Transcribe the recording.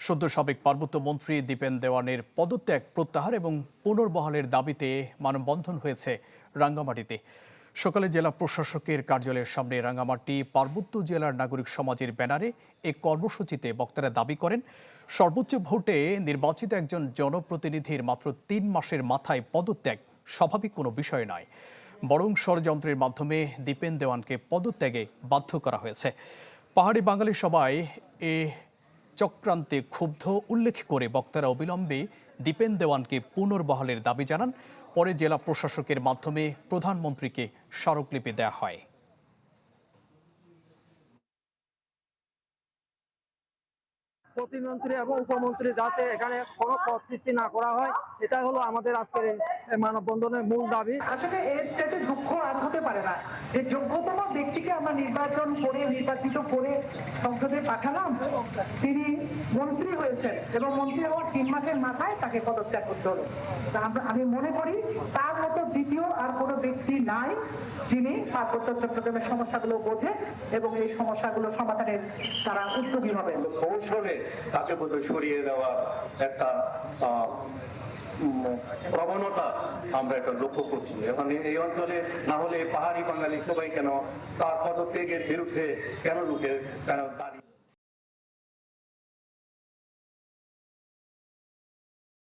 সদ্য সাবেক পার্বত্য মন্ত্রী দীপেন দেওয়ানের পদত্যাগ প্রত্যাহার এবং পুনর্বহালের দাবিতে মানববন্ধন হয়েছে রাঙ্গামাটিতে। সকালে জেলা প্রশাসকের কার্যালয়ের সামনে রাঙ্গামাটি পার্বত্য জেলার নাগরিক সমাজের ব্যানারে এক কর্মসূচিতে বক্তারা দাবি করেন, সর্বোচ্চ ভোটে নির্বাচিত একজন জনপ্রতিনিধির মাত্র ৩ মাসের মাথায় পদত্যাগ স্বাভাবিক কোনো বিষয় নয়, বরং ষড়যন্ত্রের মাধ্যমে দীপেন দেওয়ানকে পদত্যাগে বাধ্য করা হয়েছে। পাহাড়ি বাঙালি সবাই এ চক্রান্তে ক্ষুব্ধ উল্লেখ করে বক্তারা অবিলম্বে দীপেন দেওয়ানকে পুনর্বহালের দাবি জানান। পরে জেলা প্রশাসকের মাধ্যমে প্রধানমন্ত্রীকে স্মারকলিপি দেওয়া হয়। প্রতিমন্ত্রী এবং উপমন্ত্রী যাতে এখানে কোনো পদ সৃষ্টি না করা হয়, এটা হলো আমাদের আজকের মানববন্ধনের মূল দাবি। আসলে এর চাইতে দুঃখ আর হতে পারে না যে যোগ্যতম ব্যক্তিকে আমরা নির্বাচিত করে সংসদে পাঠালাম, তিনি মন্ত্রী হয়েছেন এবং মন্ত্রী হওয়ার 3 মাসের মাথায় তাকে পদত্যাগ করতে হলো। আমি মনে করি তার মতো দ্বিতীয় আর কোনো ব্যক্তি নাই যিনি পার্বত্য চট্টগ্রামের সমস্যাগুলো বোঝে এবং এই সমস্যাগুলো সমাধানের তারা উদ্যোগী হবেন। কৌশলে তাকে বোধহয় সরিয়ে দেওয়ার একটা প্রবণতা আমরা একটা লক্ষ্য করছি। এখন এই অঞ্চলে না হলে পাহাড়ি বাঙালি সবাই কেন তার পদত্যাগের বিরুদ্ধে কেন দাঁড়িয়ে